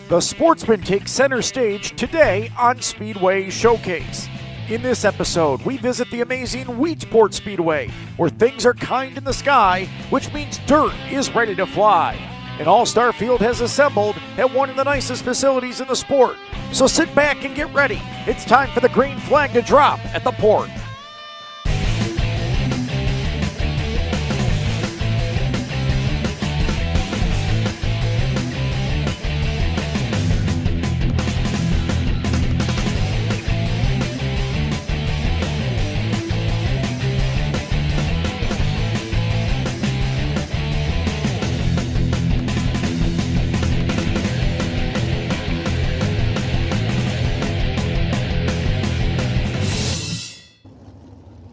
The Sportsman takes center stage today on Speedway Showcase. In this episode, we visit the amazing Weedsport Speedway, where things are kind in the sky, which means dirt is ready to fly. An all-star field has assembled at one of the nicest facilities in the sport. So sit back and get ready. It's time for the green flag to drop at the port.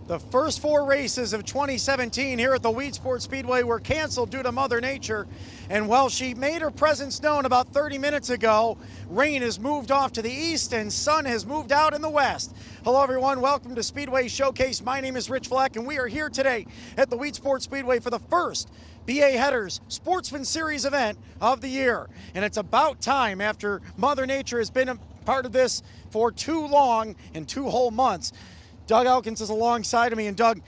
The first four races of 2017 here at the Weedsport Speedway were canceled due to Mother Nature. And while she made her presence known about 30 minutes ago, rain has moved off to the east and sun has moved out in the west. Hello everyone, welcome to Speedway Showcase. My name is Rich Fleck and we are here today at the Weedsport Speedway for the first Beyea Headers Sportsman Series event of the year. And it's about time, after Mother Nature has been a part of this for too long, in 2 whole months. Doug Elkins is alongside of me, and Doug,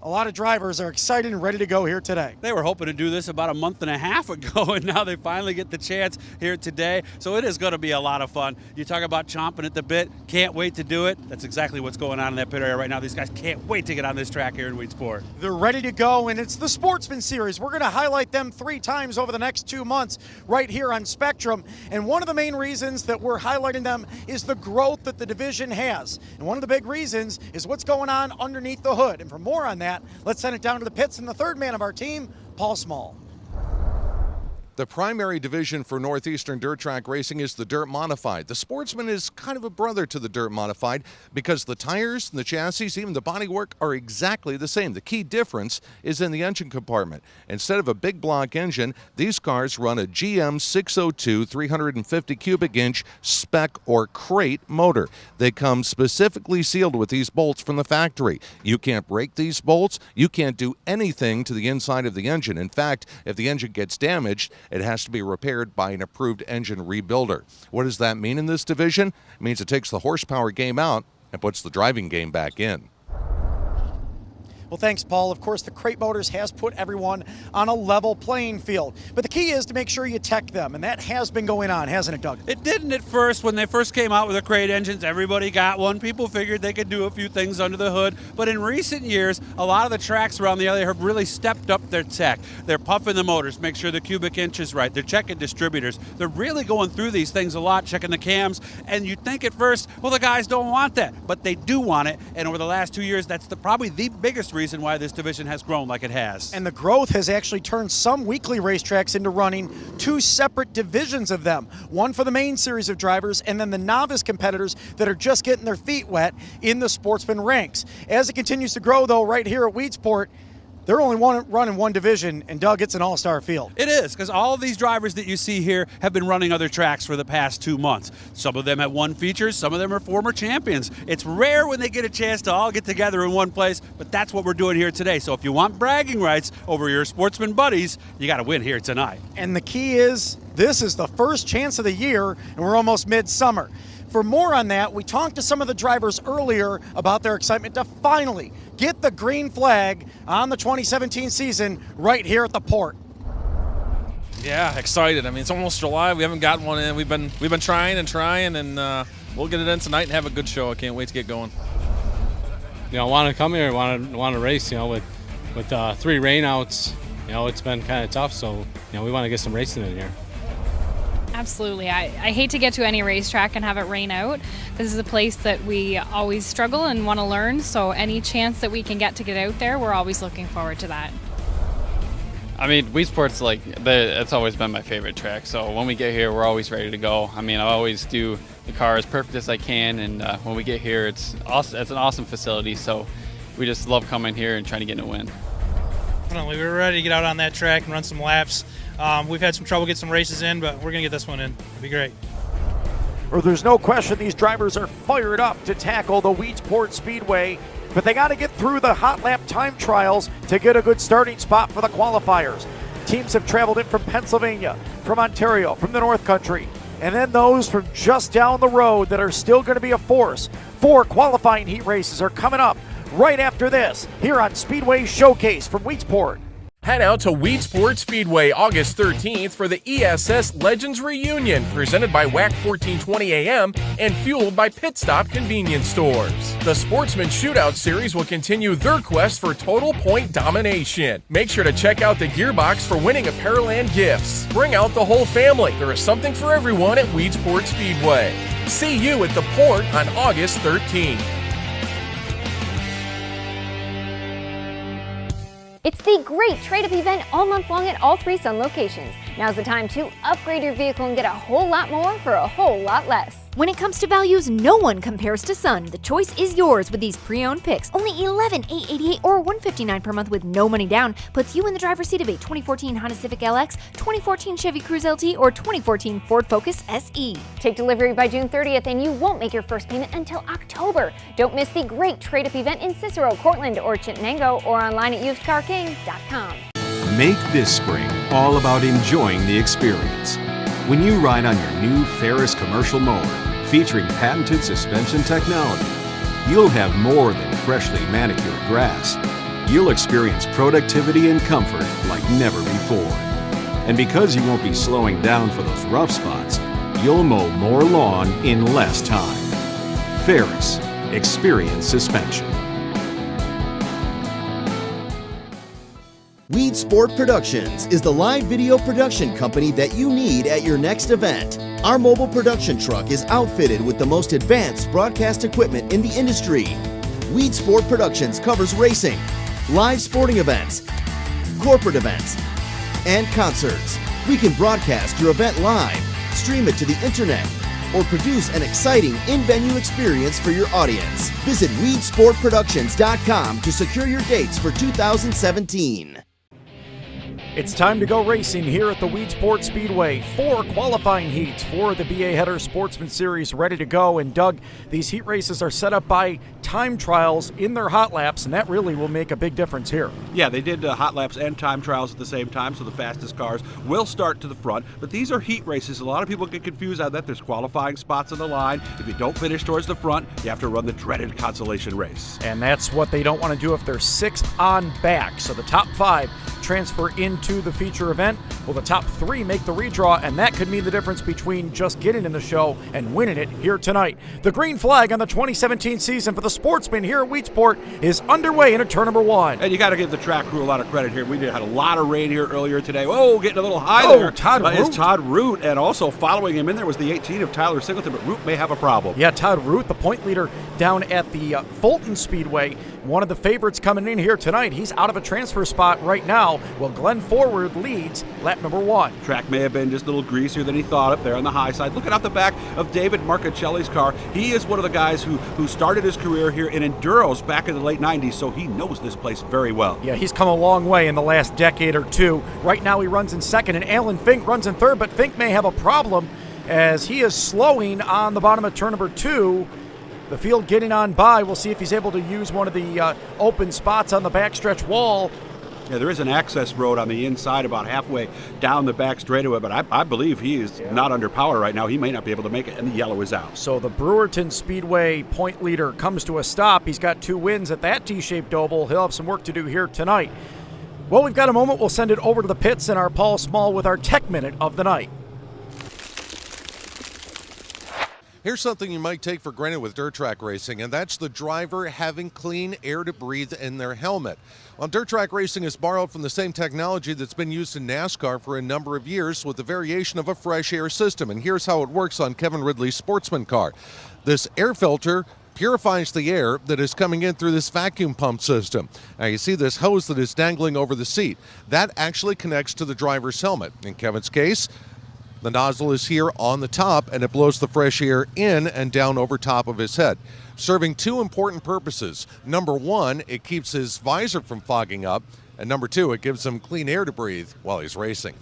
a lot of drivers are excited and ready to go here today. They were hoping to do this about a month and a half ago, and now they finally get the chance here today. So it is going to be a lot of fun. You talk about chomping at the bit, can't wait to do it. That's exactly what's going on in that pit area right now. These guys can't wait to get on this track here in Weedsport. They're ready to go, and it's the Sportsman Series. We're going to highlight them 3 times over the next 2 months right here on Spectrum. And one of the main reasons that we're highlighting them is the growth that the division has. And one of the big reasons is what's going on underneath the hood. And for more on that, let's send it down to the pits and the third man of our team, Paul Small. The primary division for Northeastern dirt track racing is the dirt modified. The Sportsman is kind of a brother to the dirt modified because the tires and the chassis, even the bodywork, are exactly the same. The key difference is in the engine compartment. Instead of a big block engine, these cars run a GM 602 350 cubic inch spec or crate motor. They come specifically sealed with these bolts from the factory. You can't break these bolts. You can't do anything to the inside of the engine. In fact, if the engine gets damaged, it has to be repaired by an approved engine rebuilder. What does that mean in this division? It means it takes the horsepower game out and puts the driving game back in. Well, thanks, Paul. Of course, the crate motors has put everyone on a level playing field. But the key is to make sure you tech them, and that has been going on, hasn't it, Doug? It didn't at first. When they first came out with the crate engines, everybody got one. People figured they could do a few things under the hood. But in recent years, a lot of the tracks around the area have really stepped up their tech. They're puffing the motors, make sure the cubic inch is right. They're checking distributors. They're really going through these things a lot, checking the cams. And you'd think at first, well, the guys don't want that. But they do want it. And over the last 2 years, that's probably the biggest reason why this division has grown like it has. And the growth has actually turned some weekly racetracks into running 2 separate divisions of them. One for the main series of drivers, and then the novice competitors that are just getting their feet wet in the Sportsman ranks. As it continues to grow, though, right here at Weedsport, they're only running one division, and Doug, it's an all-star field. It is, because all of these drivers that you see here have been running other tracks for the past 2 months. Some of them have won features, some of them are former champions. It's rare when they get a chance to all get together in one place, but that's what we're doing here today. So if you want bragging rights over your sportsman buddies, you got to win here tonight. And the key is, this is the first chance of the year, and we're almost midsummer. For more on that, we talked to some of the drivers earlier about their excitement to finally get the green flag on the 2017 season right here at the port. Yeah, excited. I mean, it's almost July. We haven't gotten one in. We've been trying, and we'll get it in tonight and have a good show. I can't wait to get going. You know, want to come here, want to race. You know, with 3 rainouts, you know, it's been kind of tough. So, you know, we want to get some racing in here. Absolutely. I hate to get to any racetrack and have it rain out. This is a place that we always struggle and want to learn, so any chance that we can get out there, we're always looking forward to that. I mean, Weedsport's it's always been my favorite track, so when we get here, we're always ready to go. I mean, I always do the car as perfect as I can, and when we get here, it's an awesome facility, so we just love coming here and trying to get a win. Definitely, we were ready to get out on that track and run some laps. We've had some trouble getting some races in, but we're going to get this one in. It'll be great. Well, there's no question these drivers are fired up to tackle the Weedsport Speedway, but they got to get through the hot lap time trials to get a good starting spot for the qualifiers. Teams have traveled in from Pennsylvania, from Ontario, from the North Country, and then those from just down the road that are still going to be a force. 4 qualifying heat races are coming up right after this here on Speedway Showcase from Weedsport. Head out to Weedsport Speedway August 13th for the ESS Legends Reunion, presented by WAC 1420 AM and fueled by Pit Stop Convenience Stores. The Sportsman Shootout Series will continue their quest for total point domination. Make sure to check out the gearbox for winning apparel and gifts. Bring out the whole family. There is something for everyone at Weedsport Speedway. See you at the port on August 13th. It's the great trade-up event all month long at all 3 Sun locations. Now's the time to upgrade your vehicle and get a whole lot more for a whole lot less. When it comes to values, no one compares to Sun. The choice is yours with these pre-owned picks. Only $11,888 or $159 per month with no money down puts you in the driver's seat of a 2014 Honda Civic LX, 2014 Chevy Cruze LT, or 2014 Ford Focus SE. Take delivery by June 30th and you won't make your first payment until October. Don't miss the great trade-up event in Cicero, Cortland, or Chittenango, or online at usedcarking.com. Make this spring all about enjoying the experience. When you ride on your new Ferris commercial mower, featuring patented suspension technology, you'll have more than freshly manicured grass. You'll experience productivity and comfort like never before. And because you won't be slowing down for those rough spots, you'll mow more lawn in less time. Ferris, experience suspension. Weedsport Productions is the live video production company that you need at your next event. Our mobile production truck is outfitted with the most advanced broadcast equipment in the industry. Weedsport Productions covers racing, live sporting events, corporate events, and concerts. We can broadcast your event live, stream it to the internet, or produce an exciting in-venue experience for your audience. Visit weedsportproductions.com to secure your dates for 2017. It's time to go racing here at the Weedsport Speedway. 4 qualifying heats for the Beyea Header Sportsman Series ready to go. And Doug, these heat races are set up by time trials in their hot laps, and that really will make a big difference here. Yeah, they did hot laps and time trials at the same time, so the fastest cars will start to the front. But these are heat races. A lot of people get confused on that. There's qualifying spots on the line. If you don't finish towards the front, you have to run the dreaded consolation race. And that's what they don't want to do if they're 6th on back. So the top 5 transfer into the feature event. Will the top 3 make the redraw? And that could mean the difference between just getting in the show and winning it here tonight. The green flag on the 2017 season for the Sportsman here at Weedsport is underway into turn number 1. And you got to give the track crew a lot of credit here. We had a lot of rain here earlier today. Oh, getting a little high there. Todd Root. It's Todd Root, and also following him in there was the 18 of Tyler Singleton, but Root may have a problem. Yeah, Todd Root, the point leader down at the Fulton Speedway, one of the favorites coming in here tonight. He's out of a transfer spot right now. Well, Glenn Forward leads lap number 1. Track may have been just a little greasier than he thought up there on the high side. Looking out the back of David Marcacelli's car. He is one of the guys who started his career here in Enduros back in the late 90s, so he knows this place very well. Yeah, he's come a long way in the last decade or two. Right now he runs in 2nd, and Alan Fink runs in 3rd, but Fink may have a problem as he is slowing on the bottom of turn number 2. The field getting on by. We'll see if he's able to use one of the open spots on the backstretch wall. Yeah, there is an access road on the inside about halfway down the back straightaway, but I believe he is not under power right now. He may not be able to make it, and the yellow is out. So the Brewerton Speedway point leader comes to a stop. He's got 2 wins at that T-shaped oval. He'll have some work to do here tonight. Well, we've got a moment. We'll send it over to the pits and our Paul Small with our Tech Minute of the night. Here's something you might take for granted with dirt track racing, and that's the driver having clean air to breathe in their helmet. Well, dirt track racing is borrowed from the same technology that's been used in NASCAR for a number of years with the variation of a fresh air system, and here's how it works on Kevin Ridley's Sportsman car. This air filter purifies the air that is coming in through this vacuum pump system. Now you see this hose that is dangling over the seat. That actually connects to the driver's helmet. In Kevin's case, the nozzle is here on the top, and it blows the fresh air in and down over top of his head, serving 2 important purposes. Number 1, it keeps his visor from fogging up, and number 2, it gives him clean air to breathe while he's racing.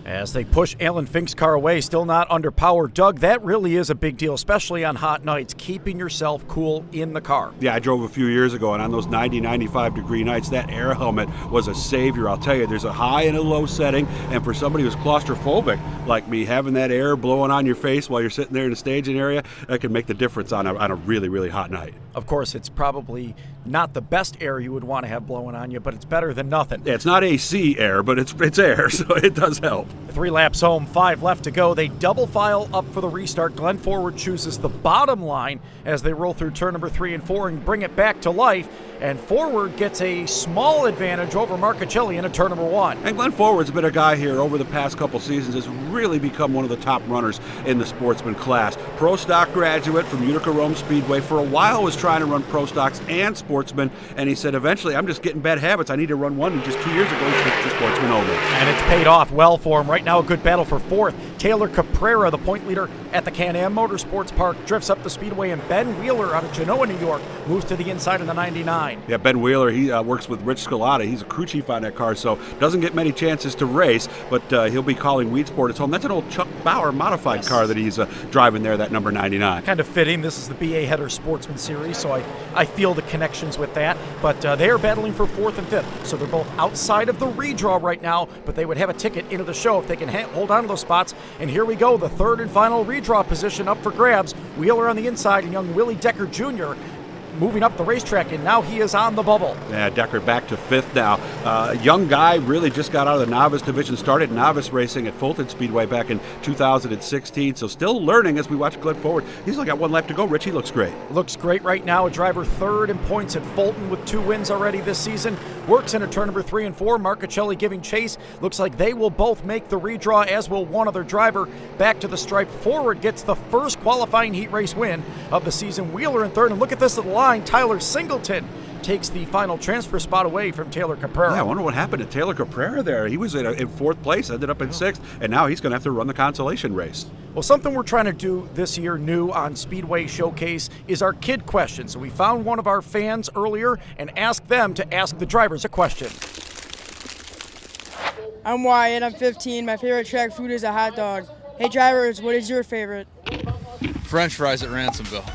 As they push Alan Fink's car away, still not under power. Doug, that really is a big deal, especially on hot nights, keeping yourself cool in the car. Yeah, I drove a few years ago, and on those 90, 95-degree nights, that air helmet was a savior. I'll tell you, there's a high and a low setting, and for somebody who's claustrophobic like me, having that air blowing on your face while you're sitting there in the staging area, that can make the difference on a really, really hot night. Of course, it's probably not the best air you would want to have blowing on you, but it's better than nothing. Yeah, it's not AC air, but it's air, so it does help. 3 laps home, 5 left to go. They double file up for the restart. Glenn Forward chooses the bottom line as they roll through turn number 3 and 4 and bring it back to life. And Forward gets a small advantage over Marcuccelli in turn number 1. And Glenn Forward's been a guy here over the past couple seasons has really become one of the top runners in the Sportsman class. Pro Stock graduate from Utica Rome Speedway. For a while was trying to run Pro Stocks and Sportsman, and he said, eventually, I'm just getting bad habits. I need to run one, and just 2 years ago, he switched to Sportsman only. And it's paid off well for him. Right now, a good battle for 4th. Taylor Caprera, the point leader at the Can-Am Motorsports Park, drifts up the speedway, and Ben Wheeler out of Genoa, New York, moves to the inside of the 99. Yeah, Ben Wheeler, he works with Rich Scalata. He's a crew chief on that car, so doesn't get many chances to race, but he'll be calling Weedsport his home. That's an old Chuck Bauer modified car that he's driving there, that number 99. Kind of fitting. This is the Beyea Header Sportsman Series, so I feel the connections with that. But they are battling for 4th and 5th, so they're both outside of the redraw right now, but they would have a ticket into the show if they can hold on to those spots. And here we go, the 3rd and final redraw position up for grabs. Wheeler on the inside and young Willie Decker Jr. moving up the racetrack, and now he is on the bubble. Yeah, Decker back to 5th now. Young guy, really just got out of the novice division, started novice racing at Fulton Speedway back in 2016, so still learning as we watch Glenn Forward. He's only got 1 lap to go. Richie looks great. Looks great right now. A driver 3rd in points at Fulton with 2 wins already this season. Works in turn number 3 and 4. Marcuccelli giving chase. Looks like they will both make the redraw, as will one other driver. Back to the stripe. Forward gets the first qualifying heat race win of the season. Wheeler in 3rd, and look at this at the line. Tyler Singleton takes the final transfer spot away from Taylor Caprera. Yeah, I wonder what happened to Taylor Caprera there. He was in 4th place, ended up in 6th, and now he's going to have to run the consolation race. Well, something we're trying to do this year new on Speedway Showcase is our kid question. So we found one of our fans earlier and asked them to ask the drivers a question. I'm Wyatt, I'm 15. My favorite track food is a hot dog. Hey drivers, what is your favorite? French fries at Ransomville.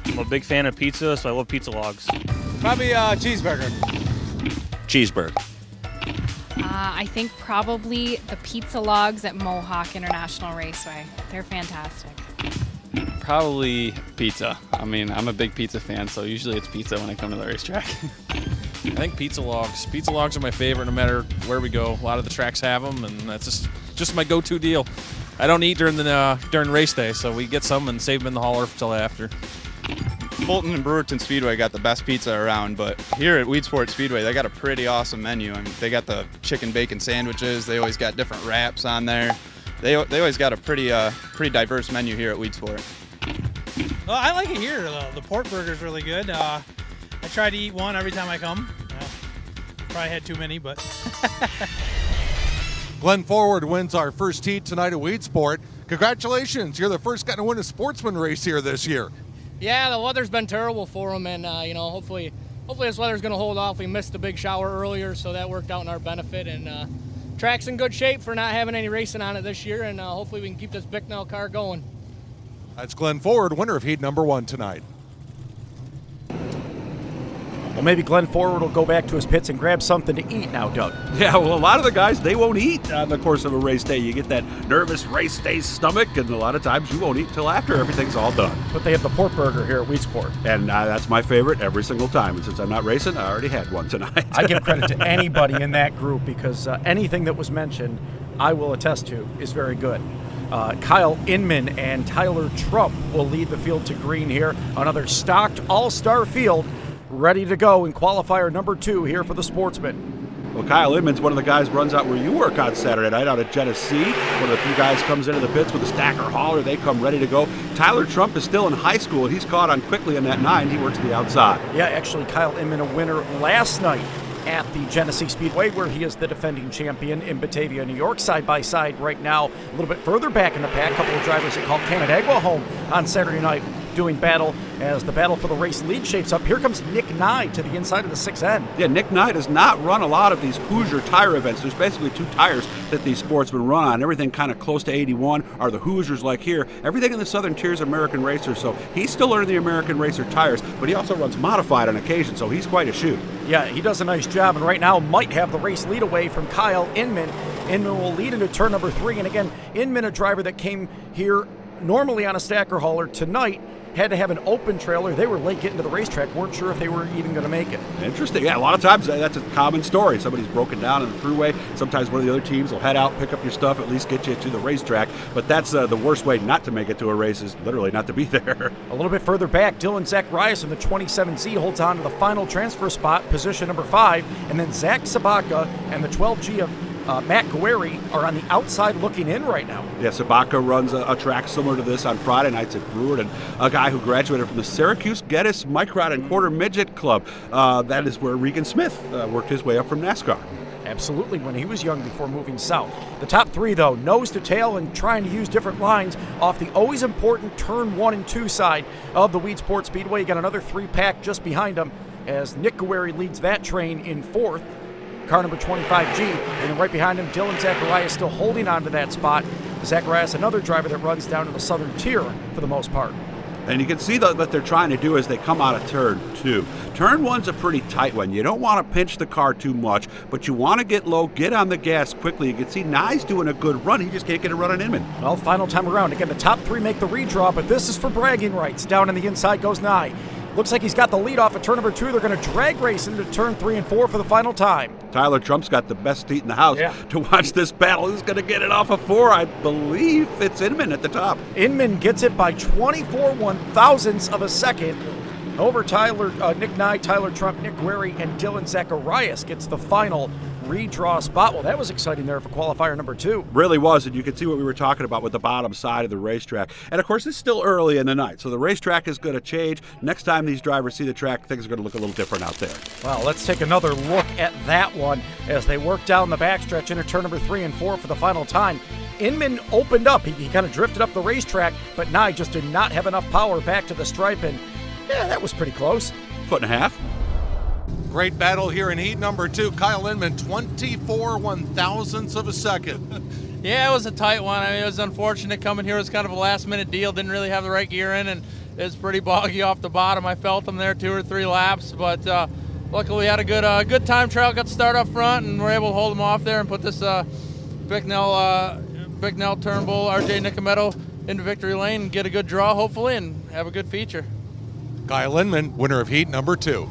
I'm a big fan of pizza, so I love pizza logs. Probably cheeseburger. Cheeseburger. I think probably the pizza logs at Mohawk International Raceway. They're fantastic. Probably pizza. I mean, I'm a big pizza fan, so usually it's pizza when I come to the racetrack. I think pizza logs. Pizza logs are my favorite no matter where we go. A lot of the tracks have them, and that's just my go-to deal. I don't eat during race day, so we get some and save them in the hauler until after. Fulton and Brewerton Speedway got the best pizza around, but here at Weedsport Speedway, they got a pretty awesome menu. I mean, they got the chicken bacon sandwiches. They always got different wraps on there. They always got a pretty diverse menu here at Weedsport. Well, I like it here. The pork burger is really good. I try to eat one every time I come. Probably had too many, but. Glenn Forward wins our first heat tonight at Weedsport. Congratulations, you're the first guy to win a Sportsman race here this year. Yeah, the weather's been terrible for them, and hopefully this weather's going to hold off. We missed the big shower earlier, so that worked out in our benefit. And track's in good shape for not having any racing on it this year, and hopefully we can keep this Bicknell car going. That's Glenn Forward, winner of heat number 1 tonight. Well, maybe Glenn Forward will go back to his pits and grab something to eat now, Doug. Yeah, well, a lot of the guys, they won't eat on the course of a race day. You get that nervous race day stomach, and a lot of times you won't eat till after everything's all done. But they have the pork burger here at Weedsport. And that's my favorite every single time. And since I'm not racing, I already had one tonight. I give credit to anybody in that group because anything that was mentioned, I will attest to, is very good. Kyle Inman and Tyler Trump will lead the field to green here. Another stocked all-star field ready to go in qualifier number 2 here for the Sportsman. Well, Kyle Inman's one of the guys runs out where you work on Saturday night out at Genesee. One of the few guys comes into the pits with a stacker hauler. They come ready to go. Tyler Trump is still in high school. He's caught on quickly in that 9. He works the outside. Yeah, actually, Kyle Inman a winner last night at the Genesee Speedway, where he is the defending champion in Batavia, New York. Side by side right now, a little bit further back in the pack. A couple of drivers that called Canandaigua home on Saturday night doing battle as the battle for the race lead shapes up. Here comes Nick Nye to the inside of the 6N. Yeah, Nick Nye does not run a lot of these Hoosier tire events. There's basically 2 tires that these sportsmen run on. Everything kind of close to 81 are the Hoosiers like here. Everything in the southern tier is American Racer, so he's still earning the American Racer tires, but he also runs modified on occasion, so he's quite a shoot. Yeah, he does a nice job, and right now might have the race lead away from Kyle Inman. Inman will lead into turn number 3, and again, Inman, a driver that came here normally on a stacker hauler, tonight had to have an open trailer. They were late getting to the racetrack, weren't sure if they were even going to make it. Interesting. Yeah, a lot of times that's a common story. Somebody's broken down in the thruway. Sometimes one of the other teams will head out, pick up your stuff, at least get you to the racetrack. But that's the worst way not to make it to a race, is literally not to be there. A little bit further back, Dylan Zacharias in the 27Z holds on to the final transfer spot, position number 5, and then Zach Sabaka and the 12G of Matt Guerri are on the outside looking in right now. Yeah, Sabaka runs a track similar to this on Friday nights at Brewer, and a guy who graduated from the Syracuse Geddes Micron and Quarter Midget Club. That is where Regan Smith worked his way up from NASCAR. Absolutely, when he was young before moving south. The top 3, though, nose to tail and trying to use different lines off the always important turn 1 and 2 side of the Weedsport Speedway. You got another 3-pack just behind him as Nick Guerri leads that train in 4th. Car number 25G, and then right behind him, Dylan Zacharias still holding on to that spot. Zacharias, another driver that runs down to the southern tier for the most part. And you can see what they're trying to do as they come out of turn 2. Turn 1's a pretty tight one. You don't want to pinch the car too much, but you want to get low, get on the gas quickly. You can see Nye's doing a good run. He just can't get a run on Inman. Well, final time around. Again, the top 3 make the redraw, but this is for bragging rights. Down on the inside goes Nye. Looks like he's got the lead off at turn number 2. They're going to drag race into turn 3 and 4 for the final time. Tyler Trump's got the best seat in the house to watch this battle. Who's going to get it off of 4? I believe it's Inman at the top. Inman gets it by 24 one-thousandths of a second over Nick Nye, Tyler Trump, Nick Guerri, and Dylan Zacharias gets the final redraw spot. Well, that was exciting there for qualifier number 2. Really was, and you can see what we were talking about with the bottom side of the racetrack. And of course, it's still early in the night, so the racetrack is going to change. Next time these drivers see the track, things are going to look a little different out there. Well, let's take another look at that one as they work down the backstretch into turn number 3 and 4 for the final time. Inman opened up. He kind of drifted up the racetrack, but Nye just did not have enough power back to the stripe, and yeah, that was pretty close. 1.5 foot. Great battle here in heat number 2. Kyle Inman, 24 one-thousandths of a second. Yeah, it was a tight one. I mean, it was unfortunate coming here. It was kind of a last-minute deal. Didn't really have the right gear in, and it was pretty boggy off the bottom. I felt them there 2 or 3 laps, but luckily we had a good time trial. Got to start up front, and we're able to hold them off there and put this Bicknell Turnbull, RJ Nicometto into victory lane and get a good draw, hopefully, and have a good feature. Kyle Inman, winner of heat number 2.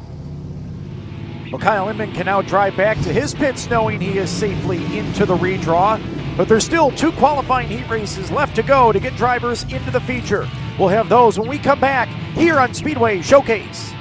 Well, Kyle Inman can now drive back to his pits knowing he is safely into the redraw, but there's still 2 qualifying heat races left to go to get drivers into the feature. We'll have those when we come back here on Speedway Showcase.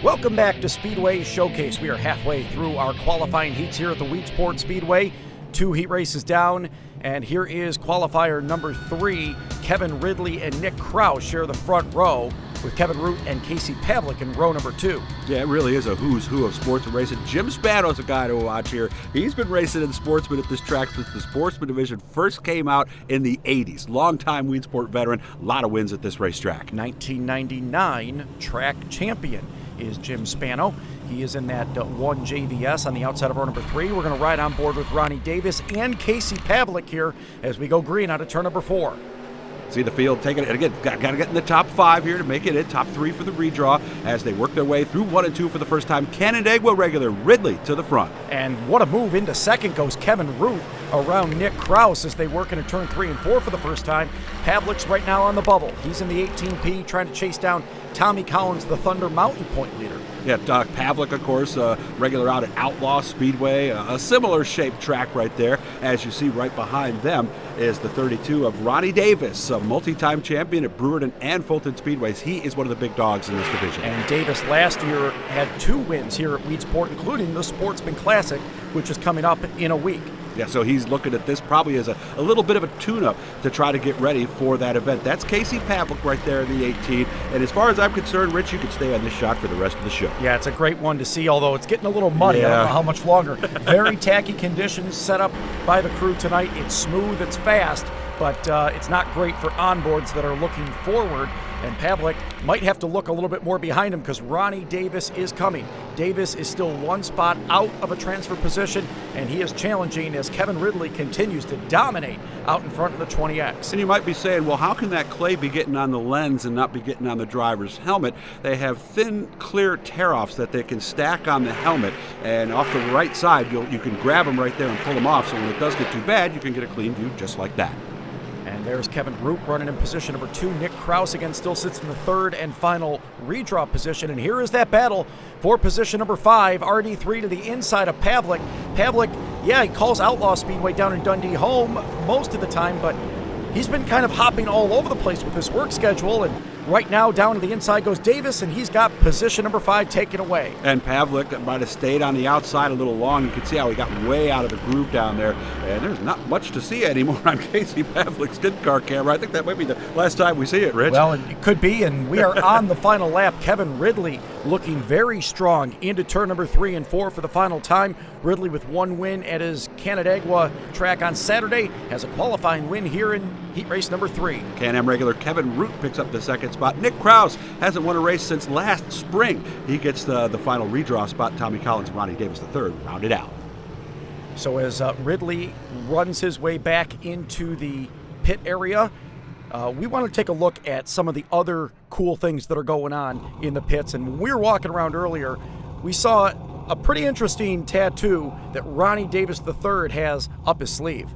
Welcome back to Speedway Showcase. We are halfway through our qualifying heats here at the Weedsport Speedway. 2 heat races down, and here is qualifier number 3. Kevin Ridley and Nick Kraus share the front row, with Kevin Root and Casey Pavlik in row number 2. Yeah, it really is a who's who of sportsman racing. Jim Spano's a guy to watch here. He's been racing in Sportsman at this track since the Sportsman division first came out in the 80s. Longtime Weedsport veteran, a lot of wins at this racetrack. 1999 track champion is Jim Spano. He is in that 1 JVS on the outside of row number 3. We're going to ride on board with Ronnie Davis and Casey Pavlik here as we go green out of turn number 4. See the field taking it, and again, got to get in the top 5 here to make it in. Top 3 for the redraw as they work their way through 1 and 2 for the first time. Canandaigua regular Ridley to the front. And what a move into second goes Kevin Root around Nick Kraus as they work into turn 3 and 4 for the first time. Pavlik's right now on the bubble. He's in the 18P trying to chase down Tommy Collins, the Thunder Mountain Point leader. Yeah, Pavlik, of course, regular out at Outlaw Speedway, a similar shaped track right there. As you see right behind them is the 32 of Ronnie Davis, a multi-time champion at Brewerton and Fulton Speedways. He is one of the big dogs in this division. And Davis last year had 2 wins here at Weedsport, including the Sportsman Classic, which is coming up in a week. Yeah, so he's looking at this probably as a little bit of a tune-up to try to get ready for that event. That's Casey Pavlik right there in the 18. And as far as I'm concerned, Rich, you could stay on this shot for the rest of the show. Yeah, it's a great one to see, although it's getting a little muddy. Yeah. I don't know how much longer. Very tacky conditions set up by the crew tonight. It's smooth, it's fast, but it's not great for onboards that are looking forward. And Pavlik might have to look a little bit more behind him because Ronnie Davis is coming. Davis is still 1 spot out of a transfer position, and he is challenging as Kevin Ridley continues to dominate out in front of the 20X. And you might be saying, well, how can that clay be getting on the lens and not be getting on the driver's helmet? They have thin, clear tear-offs that they can stack on the helmet, and off the right side, you can grab them right there and pull them off, so when it does get too bad, you can get a clean view just like that. And there's Kevin Root running in position number 2. Nick Krause again still sits in the 3rd and final redraw position. And here is that battle for position number 5. RD3 to the inside of Pavlik. Pavlik, yeah, he calls Outlaw Speedway down in Dundee home most of the time, but he's been kind of hopping all over the place with his work schedule. And right now down to the inside goes Davis, and he's got position number 5 taken away. And Pavlik might have stayed on the outside a little long. You can see how he got way out of the groove down there. And there's not much to see anymore on Casey Pavlik's skid-car camera. I think that might be the last time we see it, Rich. Well, it could be, and we are on the final lap. Kevin Ridley looking very strong into turn number 3 and 4 for the final time. Ridley with 1 win at his Canandaigua track on Saturday, has a qualifying win here in heat race number 3. Can-Am regular Kevin Root picks up the 2nd spot. Nick Krause hasn't won a race since last spring. He gets the final redraw spot. Tommy Collins and Ronnie Davis III rounded out. So as Ridley runs his way back into the pit area, we want to take a look at some of the other cool things that are going on in the pits. And when we were walking around earlier, we saw a pretty interesting tattoo that Ronnie Davis III has up his sleeve.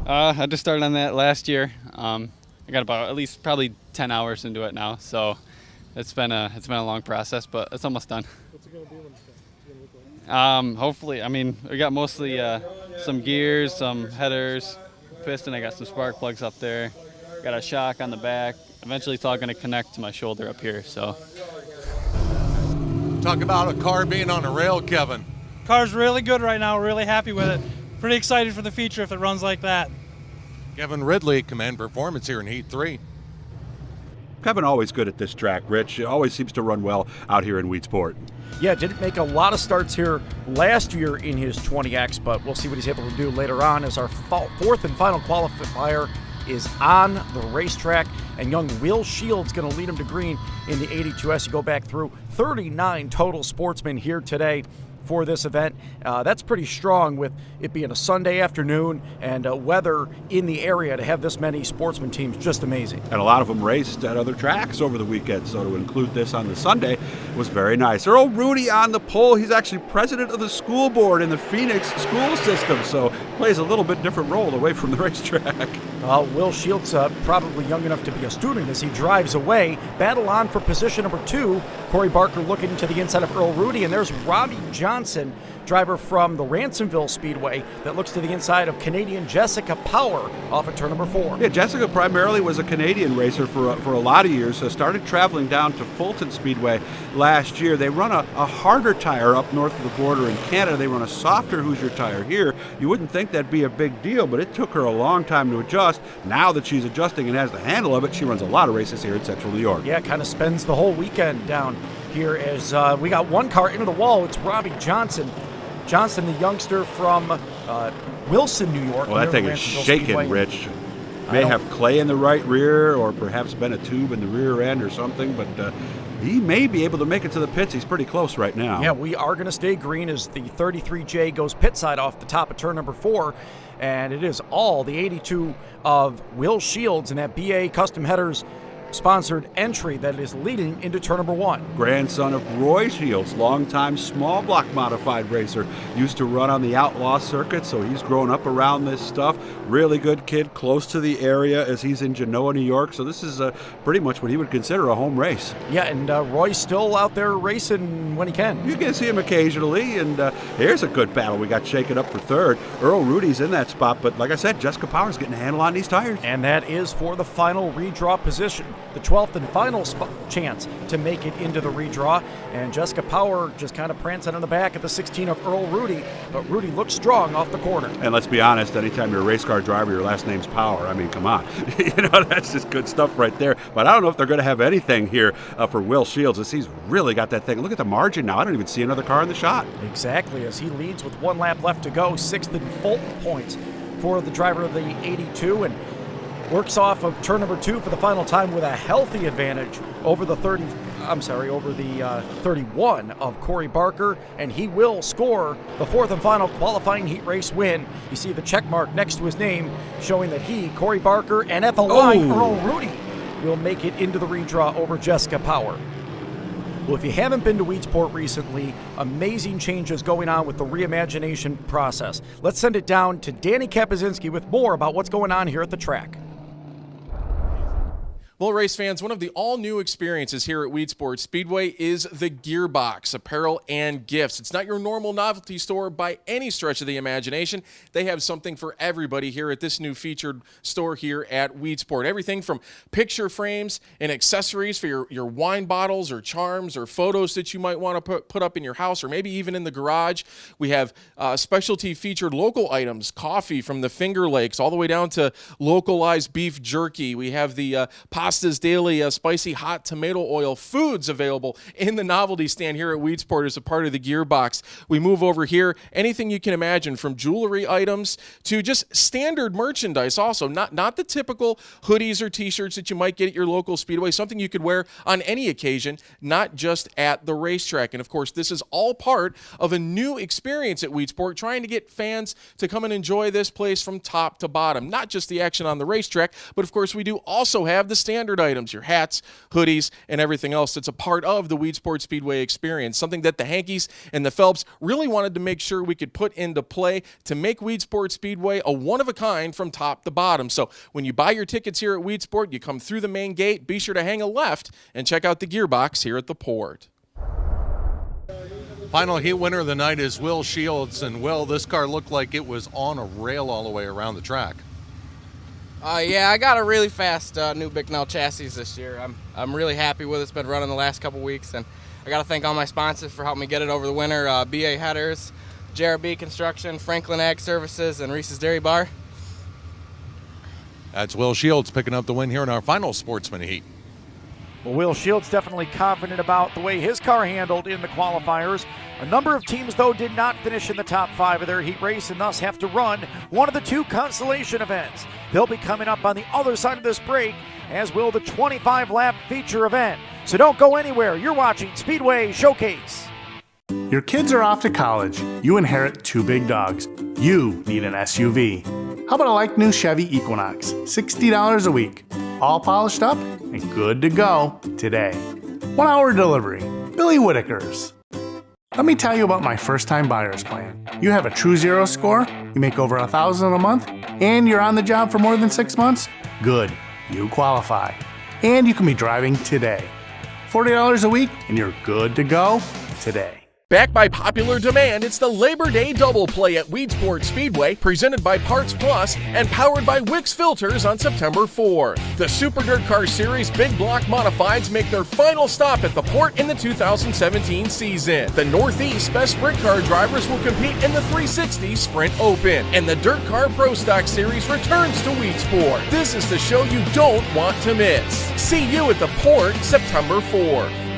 I just started on that last year. I got about at least probably 10 hours into it now, so it's been a long process, but it's almost done. What's it going to be when it's going to look like? Hopefully, I mean, we got mostly some gears, some headers, piston. I got some spark plugs up there. Got a shock on the back. Eventually, it's all going to connect to my shoulder up here. So, talk about a car being on a rail, Kevin. Car's really good right now. We're really happy with it. Pretty excited for the future if it runs like that. Kevin Ridley, command performance here in Heat 3. Kevin always good at this track, Rich. It always seems to run well out here in Weedsport. Yeah, didn't make a lot of starts here last year in his 20X, but we'll see what he's able to do later on as our 4th and final qualifier is on the racetrack, and young Will Shields going to lead him to green in the 82S. You go back through 39 total sportsmen here today for this event. That's pretty strong with it being a Sunday afternoon and weather in the area. To have this many sportsman teams, just amazing. And a lot of them raced at other tracks over the weekend, so to include this on the Sunday was very nice. Earl Rudy on the pole. He's actually president of the school board in the Phoenix school system, so plays a little bit different role away from the racetrack. Will Shields probably young enough to be a student as he drives away. Battle on for position number 2. Corey Barker looking to the inside of Earl Rudy, and there's Robbie Johnson, driver from the Ransomville Speedway, that looks to the inside of Canadian Jessica Power off at turn number 4. Yeah, Jessica primarily was a Canadian racer for a lot of years. Started traveling down to Fulton Speedway last year. They run a harder tire up north of the border in Canada. They run a softer Hoosier tire here. You wouldn't think that'd be a big deal, but it took her a long time to adjust. Now that she's adjusting and has the handle of it, she runs a lot of races here in Central New York. Yeah, kind of spends the whole weekend down here as we got one car into the wall. It's Robbie Johnson. Johnson, the youngster from Wilson, New York. Well, that thing is shaking, Rich. May have clay in the right rear or perhaps been a tube in the rear end or something, but he may be able to make it to the pits. He's pretty close right now. Yeah, we are going to stay green as the 33J goes pit side off the top of turn number 4. And it is all the 82 of Will Shields and that Beyea Custom Headers sponsored entry that is leading into turn number 1. Grandson of Roy Shields, longtime small block modified racer. Used to run on the outlaw circuit, so he's grown up around this stuff. Really good kid, close to the area as he's in Genoa, New York. So this is pretty much what he would consider a home race. Yeah, and Roy's still out there racing when he can. You can see him occasionally, and here's a good battle. We got shaken up for third. Earl Rudy's in that spot, but like I said, Jessica Power's getting a handle on these tires. And that is for the final redraw position, the 12th and final chance to make it into the redraw. And Jessica Power just kind of prancing on the back at the 16 of Earl Rudy, but Rudy looks strong off the corner. And let's be honest, anytime you're a race car driver, your last name's Power. I mean, come on. That's just good stuff right there. But I don't know if they're going to have anything here for Will Shields, as he's really got that thing. Look at the margin now. I don't even see another car in the shot. Exactly, as he leads with 1 lap left to go, 6th in Fulton points for the driver of the 82, and works off of turn number 2 for the final time with a healthy advantage over the 31 of Corey Barker, and he will score the 4th and final qualifying heat race win. You see the check mark next to his name showing that he, Corey Barker, and at the line, Earl Rudy, will make it into the redraw over Jessica Power. Well, if you haven't been to Weedsport recently, amazing changes going on with the reimagination process. Let's send it down to Danny Kapazinski with more about what's going on here at the track. Well, race fans, one of the all-new experiences here at Weedsport Speedway is the Gearbox, apparel and gifts. It's not your normal novelty store by any stretch of the imagination. They have something for everybody here at this new featured store here at Weedsport. Everything from picture frames and accessories for your wine bottles or charms or photos that you might want to put up in your house or maybe even in the garage. We have specialty featured local items, coffee from the Finger Lakes all the way down to localized beef jerky. We have the Pastas Daily spicy hot tomato oil foods available in the novelty stand here at Weedsport as a part of the Gearbox. We move over here, anything you can imagine from jewelry items to just standard merchandise also, not the typical hoodies or t-shirts that you might get at your local Speedway, something you could wear on any occasion, not just at the racetrack. And of course, this is all part of a new experience at Weedsport, trying to get fans to come and enjoy this place from top to bottom, not just the action on the racetrack, but of course we do also have the standard items, your hats, hoodies, and everything else that's a part of the Weedsport Speedway experience, something that the Hankies and the Phelps really wanted to make sure we could put into play to make Weedsport Speedway a one-of-a-kind from top to bottom. So when you buy your tickets here at Weedsport, you come through the main gate, be sure to hang a left and check out the Gearbox here at the port. Final heat winner of the night is Will Shields, and Will, this car looked like it was on a rail all the way around the track. Yeah, I got a really fast new Bicknell chassis this year. I'm really happy with it. It's been running the last couple weeks, and I got to thank all my sponsors for helping me get it over the winter. Beyea Headers, JRB Construction, Franklin Ag Services, and Reese's Dairy Bar. That's Will Shields picking up the win here in our final Sportsman heat. Well, Will Shields definitely confident about the way his car handled in the qualifiers. A number of teams, though, did not finish in the top 5 of their heat race and thus have to run one of the 2 consolation events. They'll be coming up on the other side of this break, as will the 25-lap feature event. So don't go anywhere. You're watching Speedway Showcase. Your kids are off to college. You inherit 2 big dogs. You need an SUV. How about a like new Chevy Equinox? $60 a week. All polished up and good to go today. 1 hour delivery. Billy Whitaker's. Let me tell you about my first-time buyer's plan. You have a True Zero score, you make over $1,000 a month, and you're on the job for more than 6 months? Good, you qualify. And you can be driving today. $40 a week, and you're good to go today. Backed by popular demand, it's the Labor Day Double Play at Weedsport Speedway, presented by Parts Plus and powered by Wix Filters on September 4th. The Super Dirt Car Series Big Block Modifieds make their final stop at the port in the 2017 season. The Northeast Best Sprint Car drivers will compete in the 360 Sprint Open, and the Dirt Car Pro Stock Series returns to Weedsport. This is the show you don't want to miss. See you at the port September 4th.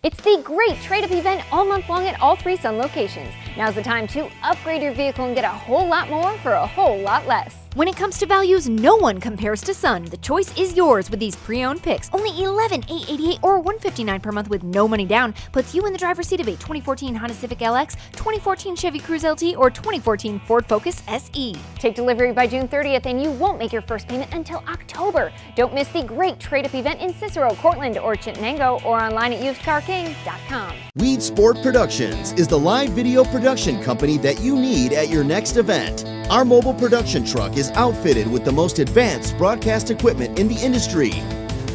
It's the great trade-up event all month long at all 3 Sun locations. Now's the time to upgrade your vehicle and get a whole lot more for a whole lot less. When it comes to values, no one compares to Sun. The choice is yours with these pre-owned picks. Only $11,888 or $159 per month with no money down puts you in the driver's seat of a 2014 Honda Civic LX, 2014 Chevy Cruze LT, or 2014 Ford Focus SE. Take delivery by June 30th and you won't make your first payment until October. Don't miss the great trade-up event in Cicero, Cortland, or Chittenango, or online at usedcarking.com. Weedsport Productions is the live video production company that you need at your next event. Our mobile production truck is outfitted with the most advanced broadcast equipment in the industry.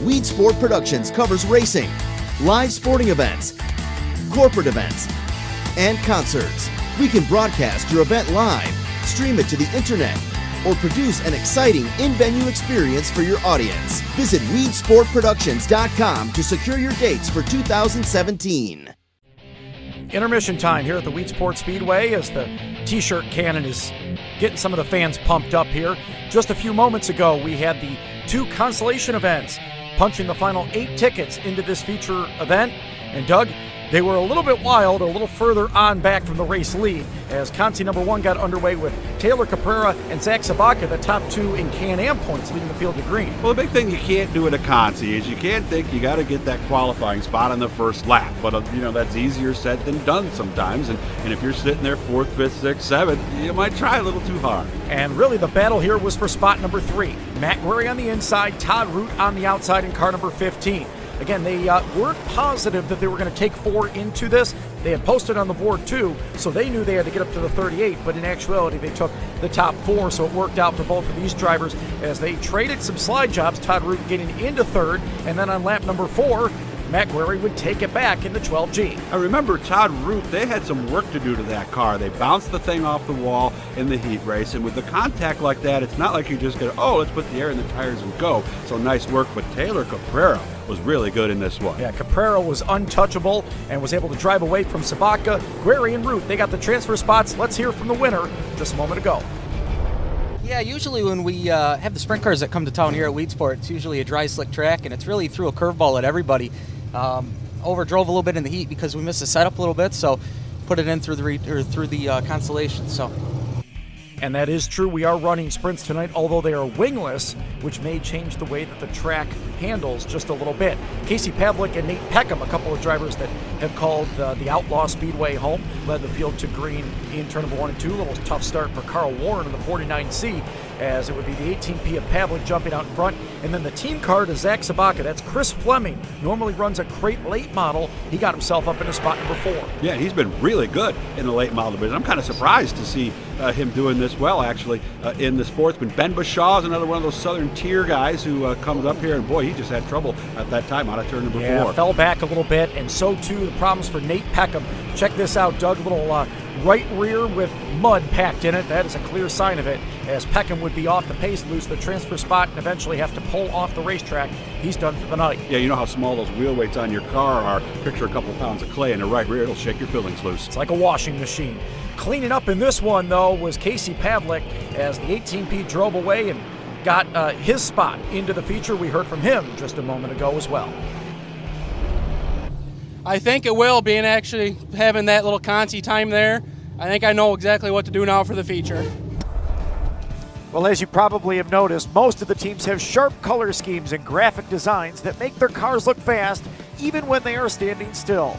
Weedsport Productions covers racing, live sporting events, corporate events, and concerts. We can broadcast your event live, stream it to the internet, or produce an exciting in-venue experience for your audience. Visit weedsportproductions.com to secure your dates for 2017. Intermission time here at the Weedsport Speedway as the t-shirt cannon is getting some of the fans pumped up here. Just a few moments ago, we had the 2 consolation events punching the final 8 tickets into this feature event. And Doug, they were a little bit wild, a little further on back from the race lead as Conti number 1 got underway with Taylor Caprera and Zach Sabaka, the top 2 in Can-Am points, leading the field to green. Well, the big thing you can't do at a Conti is you can't think you got to get that qualifying spot on the first lap. But, that's easier said than done sometimes. And if you're sitting there 4th, 5th, 6th, 7th, you might try a little too hard. And really the battle here was for spot number 3. Matt Guerry on the inside, Todd Root on the outside in car number 15. Again, they weren't positive that they were going to take 4 into this. They had posted on the board 2, so they knew they had to get up to the 38, but in actuality, they took the top 4, so it worked out for both of these drivers as they traded some slide jobs, Todd Root getting into 3rd, and then on lap number 4, Matt Guerry would take it back in the 12G. I remember Todd Root, they had some work to do to that car. They bounced the thing off the wall in the heat race, and with the contact like that, it's not like you just go, let's put the air in the tires and go. So nice work, but Taylor Caprera was really good in this one. Yeah, Caprera was untouchable and was able to drive away from Sabaka. Guerry and Root, they got the transfer spots. Let's hear from the winner just a moment ago. Yeah, usually when we have the sprint cars that come to town here at Weedsport, it's usually a dry, slick track, and it's really threw a curveball at everybody. Overdrove a little bit in the heat because we missed the setup a little bit, so put it in through the consolation. So. And that is true. We are running sprints tonight, although they are wingless, which may change the way that the track handles just a little bit. Casey Pavlik and Nate Peckham, a couple of drivers that have called the Outlaw Speedway home, led the field to green in turn number 1 and 2. A little tough start for Carl Warren in the 49C, as it would be the 18P of Pavlik jumping out in front. And then the team car to Zach Sabaka. That's Chris Fleming. Normally runs a crate late model. He got himself up into spot number 4. Yeah, he's been really good in the late model division. I'm kind of surprised to see him doing this well, actually, in the Sportsman. Ben Bashaw is another one of those Southern tier guys who comes up here, and boy, he just had trouble at that time out of turn number 4. Yeah, fell back a little bit, and so too the problems for Nate Peckham. Check this out, Doug, little right rear with mud packed in it. That is a clear sign of it, as Peckham would be off the pace, lose the transfer spot, and eventually have to pull off the racetrack. He's done for the night. Yeah, you know how small those wheel weights on your car are. Picture a couple pounds of clay in the right rear, it'll shake your fillings loose. It's like a washing machine. Cleaning up in this one, though, was Casey Pavlik, as the 18P drove away and got his spot into the feature. We heard from him just a moment ago as well. I think it will, being actually having that little Conti time there. I think I know exactly what to do now for the feature. Well, as you probably have noticed, most of the teams have sharp color schemes and graphic designs that make their cars look fast, even when they are standing still.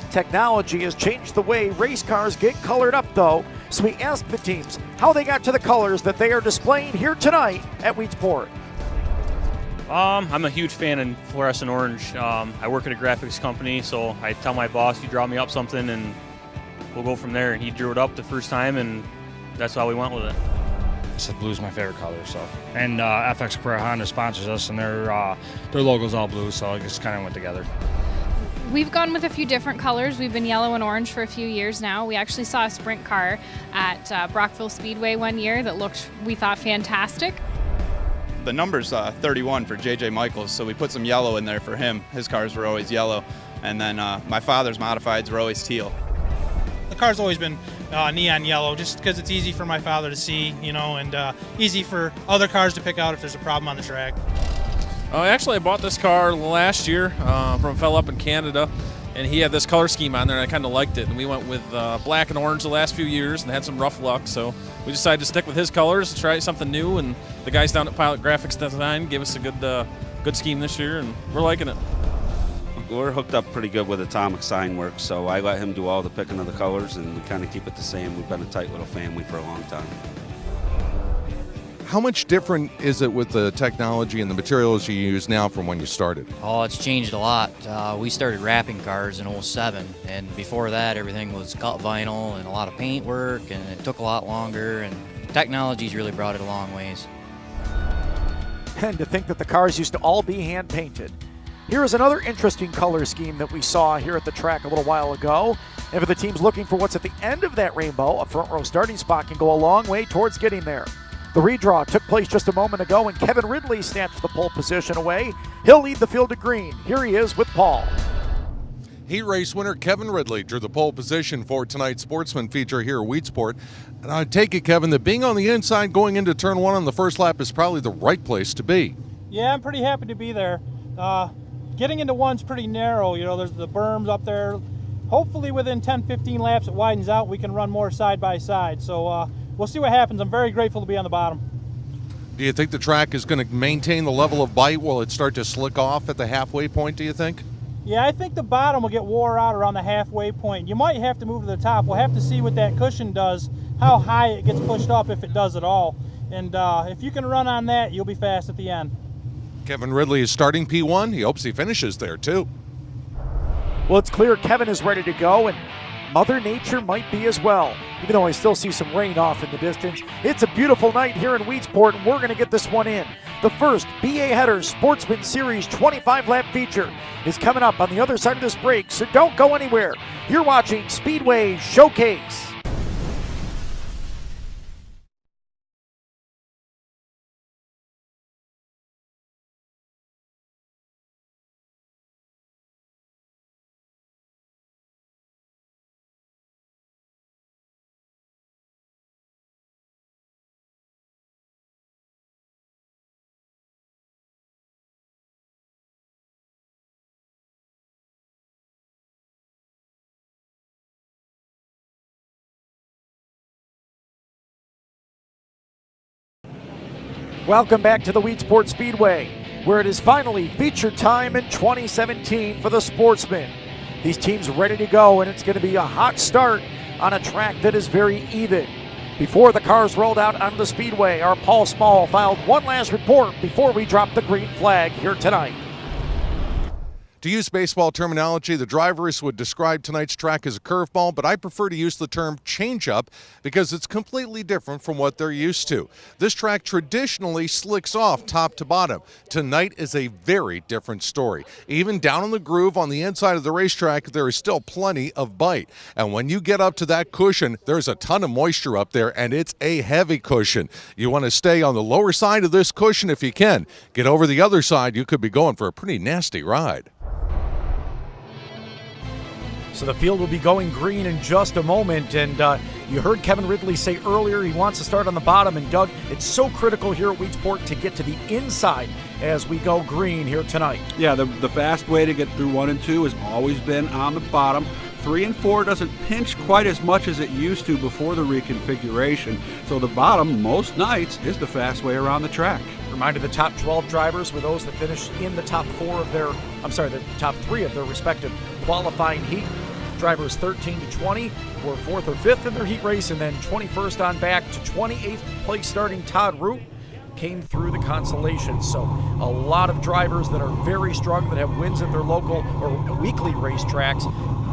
Technology has changed the way race cars get colored up, though, so we asked the teams how they got to the colors that they are displaying here tonight at Weedsport. I'm a huge fan of fluorescent orange. I work at a graphics company, so I tell my boss, you draw me up something and we'll go from there. And he drew it up the first time, and that's how we went with it. So blue's my favorite color, so. And FX Caprera Honda sponsors us, and their logo's all blue, so it just kind of went together. We've gone with a few different colors. We've been yellow and orange for a few years now. We actually saw a sprint car at Brockville Speedway one year that looked, we thought, fantastic. The number's 31 for J.J. Michaels, so we put some yellow in there for him. His cars were always yellow. And then my father's modifieds were always teal. The car's always been neon yellow, just because it's easy for my father to see, and easy for other cars to pick out if there's a problem on the track. Actually, I bought this car last year from a fellow up in Canada. and he had this color scheme on there, and I kind of liked it. And we went with black and orange the last few years and had some rough luck. So we decided to stick with his colors and try something new. And the guys down at Pilot Graphics Design gave us a good scheme this year, and we're liking it. We're hooked up pretty good with Atomic Sign Works, so I let him do all the picking of the colors, and we kind of keep it the same. We've been a tight little family for a long time. How much different is it with the technology and the materials you use now from when you started? Oh, it's changed a lot. We started wrapping cars in '07, and before that everything was cut vinyl and a lot of paint work, and it took a lot longer, and technology's really brought it a long ways. And to think that the cars used to all be hand painted. Here is another interesting color scheme that we saw here at the track a little while ago. And for the teams looking for what's at the end of that rainbow, a front row starting spot can go a long way towards getting there. The redraw took place just a moment ago, and Kevin Ridley snatched the pole position away. He'll lead the field to green. Here he is with Paul. Heat race winner Kevin Ridley drew the pole position for tonight's Sportsman feature here at Weedsport. And I take it, Kevin, that being on the inside going into turn one on the first lap is probably the right place to be. Yeah, I'm pretty happy to be there. Getting into one's pretty narrow. You know, there's the berms up there. Hopefully within 10-15 laps it widens out. We can run more side by side. So we'll see what happens. I'm very grateful to be on the bottom. Do you think the track is going to maintain the level of bite? Will it start to slick off at the halfway point, do you think? Yeah, I think the bottom will get wore out around the halfway point. You might have to move to the top. We'll have to see what that cushion does, how high it gets pushed up, if it does at all. And if you can run on that, you'll be fast at the end. Kevin Ridley is starting P1. He hopes he finishes there, too. Well, it's clear Kevin is ready to go, and Mother Nature might be as well, even though I still see some rain off in the distance. It's a beautiful night here in Weedsport, and we're going to get this one in. The first Beyea Headers Sportsman Series 25-lap feature is coming up on the other side of this break, so don't go anywhere. You're watching Speedway Showcase. Welcome back to the Weedsport Speedway, where it is finally feature time in 2017 for the Sportsman. These teams ready to go, and it's going to be a hot start on a track that is very even. Before the cars rolled out onto the Speedway, our Paul Small filed one last report before we drop the green flag here tonight. To use baseball terminology, the drivers would describe tonight's track as a curveball, but I prefer to use the term changeup because it's completely different from what they're used to. This track traditionally slicks off top to bottom. Tonight is a very different story. Even down in the groove on the inside of the racetrack, there is still plenty of bite. And when you get up to that cushion, there's a ton of moisture up there, and it's a heavy cushion. You want to stay on the lower side of this cushion if you can. Get over the other side, you could be going for a pretty nasty ride. So the field will be going green in just a moment, and you heard Kevin Ridley say earlier he wants to start on the bottom, and Doug, it's so critical here at Weedsport to get to the inside as we go green here tonight. Yeah, the fast way to get through 1 and 2 has always been on the bottom. 3 and 4 doesn't pinch quite as much as it used to before the reconfiguration, so the bottom most nights is the fast way around the track. Reminder, the top 12 drivers were those that finished in the top the top 3 of their respective qualifying heat. Drivers 13 to 20 were 4th or 5th in their heat race, and then 21st on back to 28th place starting Todd Root came through the consolation. So a lot of drivers that are very strong, that have wins at their local or weekly racetracks,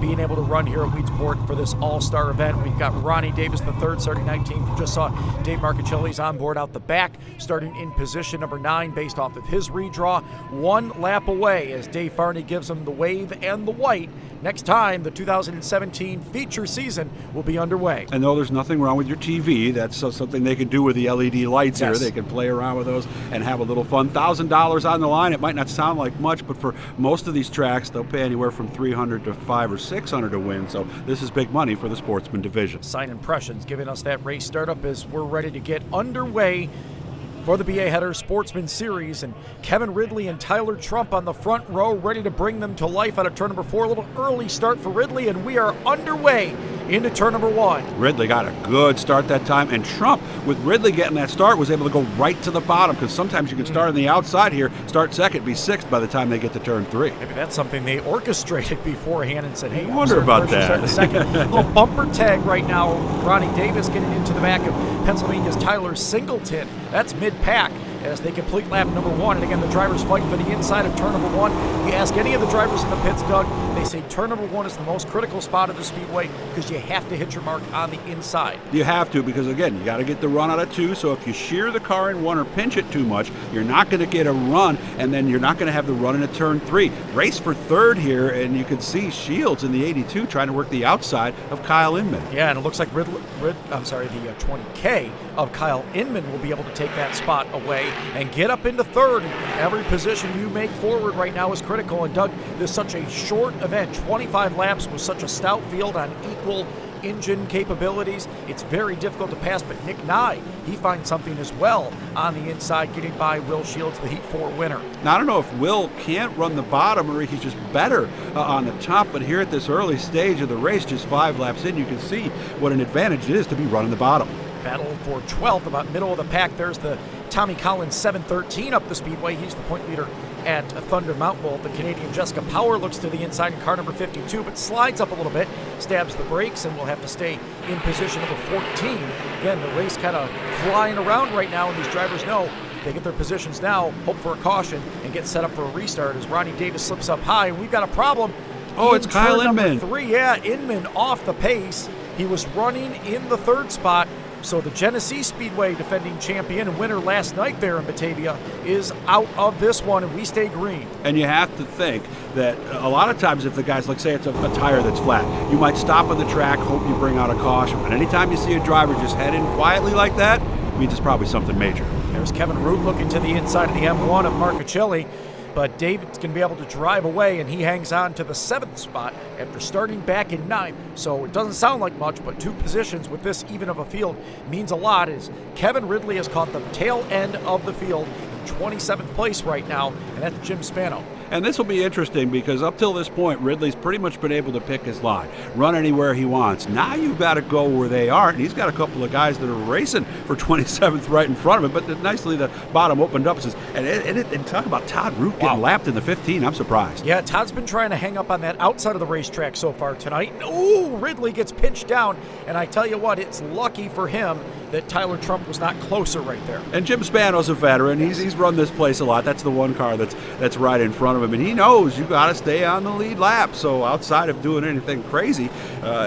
being able to run here at Weedsport for this all-star event. We've got Ronnie Davis III starting 19th. Just saw Dave Marcuccelli's on board out the back, starting in position number 9 based off of his redraw. 1 lap away as Dave Farney gives him the wave and the white. Next time, the 2017 feature season will be underway. And though there's nothing wrong with your TV, that's something they can do with the LED lights here. They can play around with those and have a little fun. $1,000 on the line. It might not sound like much, but for most of these tracks, they'll pay anywhere from $300 to $500 or $600 to win. So this is big money for the Sportsman division. Sign Impressions giving us that race startup as we're ready to get underway For the Beyea Header Sportsman Series, and Kevin Ridley and Tyler Trump on the front row ready to bring them to life out of turn number 4. A little early start for Ridley, and we are underway into turn number 1. Ridley got a good start that time, and Trump, with Ridley getting that start, was able to go right to the bottom, because sometimes you can start on the outside here, start second, be sixth by the time they get to turn 3. Maybe that's something they orchestrated beforehand and said, hey, I wonder about that. Second. Little bumper tag right now. Ronnie Davis getting into the back of Pennsylvania's Tyler Singleton. That's mid-pack as they complete lap number 1. And again, the drivers fight for the inside of turn number 1. You ask any of the drivers in the pits, Doug, they say turn number 1 is the most critical spot of the speedway because you have to hit your mark on the inside. You have to, because again, you got to get the run out of 2, so if you shear the car in 1 or pinch it too much, you're not going to get a run, and then you're not going to have the run into turn 3. Race for third here, and you can see Shields in the 82 trying to work the outside of Kyle Inman. Yeah, and it looks like the 20K of Kyle Inman will be able to take that spot away and get up into third. Every position you make forward right now is critical. And Doug, this is such a short event, 25 laps with such a stout field on equal engine capabilities. It's very difficult to pass, but Nick Nye, he finds something as well on the inside, getting by Will Shields, the Heat 4 winner. Now, I don't know if Will can't run the bottom or he's just better on the top, but here at this early stage of the race, just 5 laps in, you can see what an advantage it is to be running the bottom. Battle for 12th, about middle of the pack. There's the Tommy Collins 713 up the speedway. He's the point leader at Thunder Mountain Bowl. The Canadian Jessica Power looks to the inside in car number 52, but slides up a little bit, stabs the brakes, and will have to stay in position number 14. Again, the race kind of flying around right now, and these drivers know they get their positions now, hope for a caution, and get set up for a restart as Ronnie Davis slips up high, and we've got a problem. Oh, it's Kyle Inman. 3, yeah, Inman off the pace. He was running in the 3rd spot. So the Genesee Speedway defending champion and winner last night there in Batavia is out of this one, and we stay green. And you have to think that a lot of times if the guys, like say it's a tire that's flat, you might stop on the track, hope you bring out a caution. But anytime you see a driver just head in quietly like that, it means it's probably something major. There's Kevin Root looking to the inside of the M1 of Marcuccelli. But David's going to be able to drive away, and he hangs on to the 7th spot after starting back in 9th. So it doesn't sound like much, but 2 positions with this even of a field means a lot, as Kevin Ridley has caught the tail end of the field in 27th place right now, and that's Jim Spano. And this will be interesting because up till this point, Ridley's pretty much been able to pick his line, run anywhere he wants. Now you've got to go where they are, and he's got a couple of guys that are racing for 27th right in front of him. But nicely, the bottom opened up. And talk about Todd Root getting lapped in the 15. I'm surprised. Yeah, Todd's been trying to hang up on that outside of the racetrack so far tonight. Ooh, Ridley gets pinched down, and I tell you what, it's lucky for him that Tyler Trump was not closer right there. And Jim Spano's a veteran. He's run this place a lot. That's the one car that's right in front of him, and he knows you got to stay on the lead lap. So outside of doing anything crazy,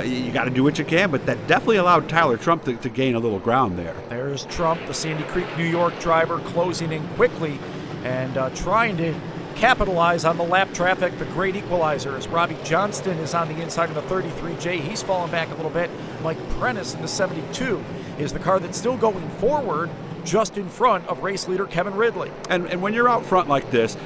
you got to do what you can. But that definitely allowed Tyler Trump to gain a little ground there. There's Trump, the Sandy Creek, New York driver, closing in quickly and trying to capitalize on the lap traffic, the great equalizer, as Robbie Johnston is on the inside of the 33J. He's fallen back a little bit. Mike Prentice in the 72 is the car that's still going forward, just in front of race leader Kevin Ridley. And when you're out front like this,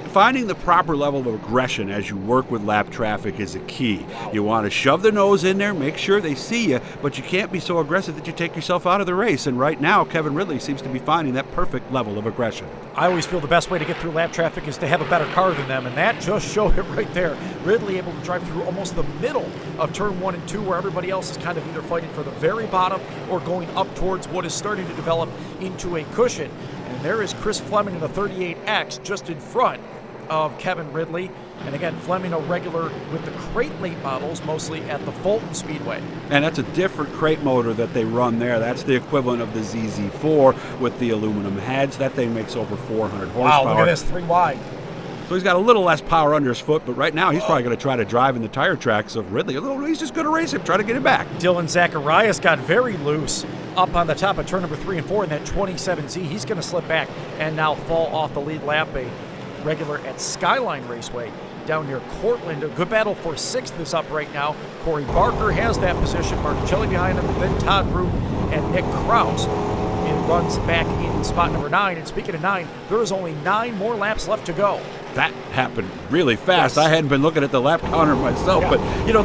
finding the proper level of aggression as you work with lap traffic is a key. You want to shove the nose in there, make sure they see you, but you can't be so aggressive that you take yourself out of the race. And right now, Kevin Ridley seems to be finding that perfect level of aggression. I always feel the best way to get through lap traffic is to have a better car than them, and that just showed it right there. Ridley able to drive through almost the middle of turn 1 and 2, where everybody else is kind of either fighting for the very bottom or going up towards what is starting to develop into a cushion. And there is Chris Fleming in the 38X just in front of Kevin Ridley. And again, Fleming a regular with the crate late models, mostly at the Fulton Speedway. And that's a different crate motor that they run there. That's the equivalent of the ZZ4 with the aluminum heads. That thing makes over 400 horsepower. Wow, look at this, 3 wide. So he's got a little less power under his foot, but right now he's probably going to try to drive in the tire tracks of Ridley. He's just going to race him, try to get him back. Dylan Zacharias got very loose up on the top of turn number 3 and 4 in that 27Z. He's going to slip back and now fall off the lead lap. A regular at Skyline Raceway down near Cortland. A good battle for 6th is up right now. Corey Barker has that position. Marcuccelli behind him, then Todd Root and Nick Kraus. It runs back in spot number 9. And speaking of 9, there is only 9 more laps left to go. that happened really fast. I hadn't been looking at the lap counter myself, but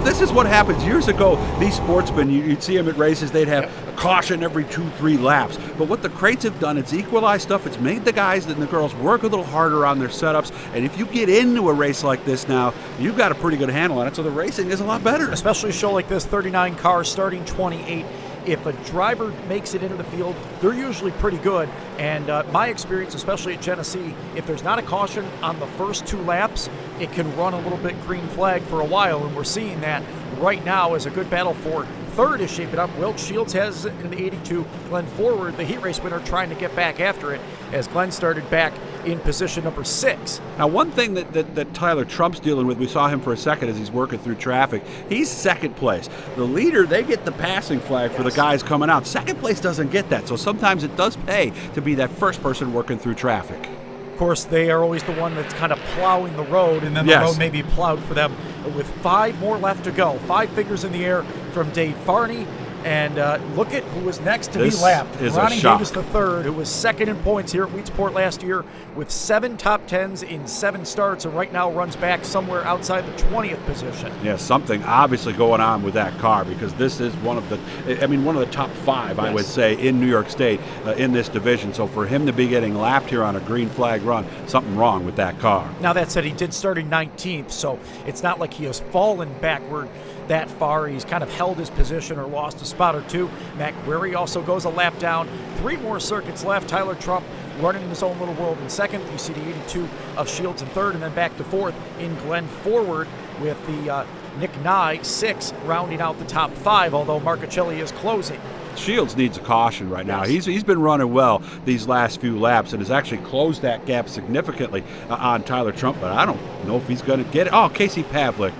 this is what happens. Years ago, these sportsmen, you'd see them at races, they'd have a caution every 2-3 laps. But what the crates have done, it's equalized stuff. It's made the guys and the girls work a little harder on their setups. And if you get into a race like this now, you've got a pretty good handle on it, so the racing is a lot better. Especially a show like this, 39 cars starting 28. If a driver makes it into the field, they're usually pretty good. And my experience, especially at Genesee, if there's not a caution on the first 2 laps, it can run a little bit green flag for a while. And we're seeing that right now as a good battle for third is shaping up. Wilt Shields has it in the 82. Glenn Forward, the heat race winner, trying to get back after it as Glenn started back in position number 6. Now, one thing that Tyler Trump's dealing with, we saw him for a second as he's working through traffic. He's second place. The leader, they get the passing flag for the guys coming out. Second place doesn't get that, so sometimes it does pay to be that first person working through traffic. Of course, they are always the one that's kind of plowing the road, and then the road may be plowed for them with 5 more left to go. 5 fingers in the air from Dave Farney. And look at who was next to be lapped. Ronnie Davis III, who was second in points here at Weedsport last year with 7 top 10s in 7 starts, and right now runs back somewhere outside the 20th position. Yeah, something obviously going on with that car, because this is one of the top 5, I would say, in New York State in this division. So for him to be getting lapped here on a green flag run, something wrong with that car. Now that said, he did start in 19th, so it's not like he has fallen backward that far. He's kind of held his position or lost a spot or 2. Matt Guerry also goes a lap down. 3 more circuits left. Tyler Trump running in his own little world in second. You see the 82 of Shields in third, and then back to fourth in Glenn Forward with the Nick Nye 6 rounding out the top 5, although Marcuccelli is closing. Shields needs a caution right now. He's been running well these last few laps and has actually closed that gap significantly on Tyler Trump, but I don't know if he's going to get it. Oh, Casey Pavlik.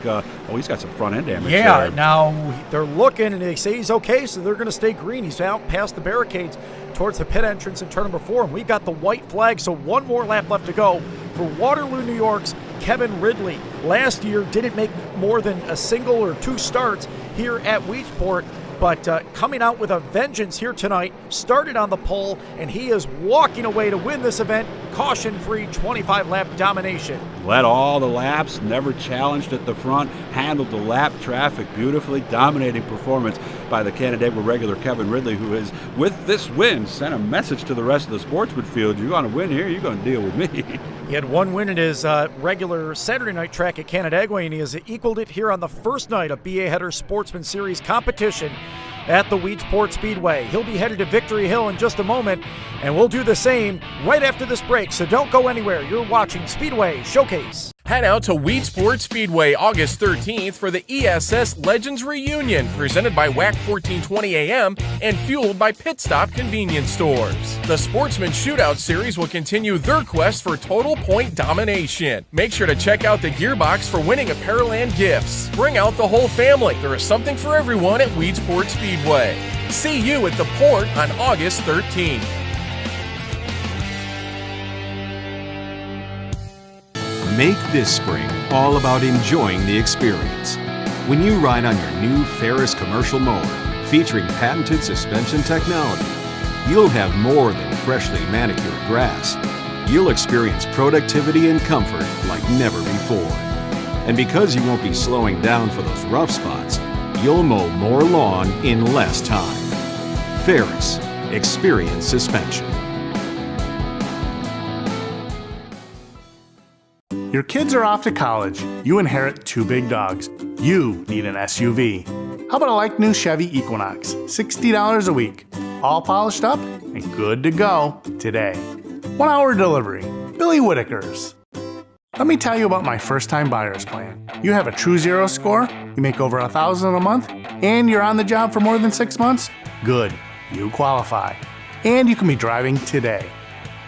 He's got some front end damage. Yeah, there. Now they're looking and they say he's okay, so they're going to stay green. He's out past the barricades towards the pit entrance in turn number 4, and we got the white flag, so 1 more lap left to go for Waterloo, New York's Kevin Ridley. Last year didn't make more than a single or 2 starts here at Weedsport, but coming out with a vengeance here tonight, started on the pole, and he is walking away to win this event, caution-free 25-lap domination. Led all the laps, never challenged at the front, handled the lap traffic beautifully, dominating performance by the Canandaigua regular Kevin Ridley, who is, with this win, sent a message to the rest of the Sportsman field. You're going to win here, you're going to deal with me. He had 1 win at his regular Saturday night track at Canandaigua, and he has equaled it here on the first night of Beyea Header Sportsman Series competition at the Weedsport Speedway. He'll be headed to Victory Hill in just a moment, and we'll do the same right after this break, so don't go anywhere. You're watching Speedway Showcase. Head out to Weedsport Speedway August 13th for the ESS Legends Reunion, presented by WAC 1420 AM and fueled by Pit Stop Convenience Stores. The Sportsman Shootout Series will continue their quest for total point domination. Make sure to check out the gearbox for winning apparel and gifts. Bring out the whole family. There is something for everyone at Weedsport Speedway. See you at the port on August 13th. Make this spring all about enjoying the experience. When you ride on your new Ferris commercial mower featuring patented suspension technology, you'll have more than freshly manicured grass. You'll experience productivity and comfort like never before. And because you won't be slowing down for those rough spots, you'll mow more lawn in less time. Ferris, experience suspension. Your kids are off to college. You inherit 2 big dogs. You need an SUV. How about a like new Chevy Equinox? $60 a week. All polished up and good to go today. 1 hour delivery. Billy Whitaker's. Let me tell you about my first time buyer's plan. You have a true 0 score, you make over $1,000 a month, and you're on the job for more than 6 months? Good, you qualify. And you can be driving today.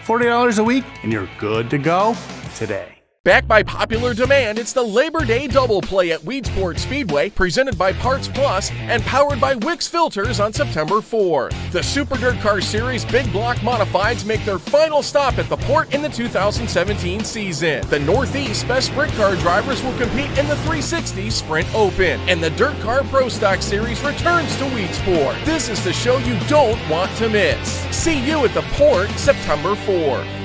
$40 a week and you're good to go today. Backed by popular demand, it's the Labor Day Double Play at Weedsport Speedway, presented by Parts Plus and powered by Wix Filters on September 4th. The Super Dirt Car Series Big Block Modifieds make their final stop at the port in the 2017 season. The Northeast Best Sprint Car drivers will compete in the 360 Sprint Open, and the Dirt Car Pro Stock Series returns to Weedsport. This is the show you don't want to miss. See you at the port September 4th.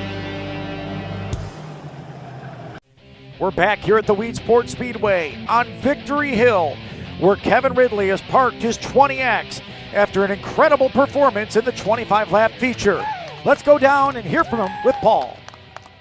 We're back here at the Weedsport Speedway on Victory Hill, where Kevin Ridley has parked his 20X after an incredible performance in the 25-lap feature. Let's go down and hear from him with Paul.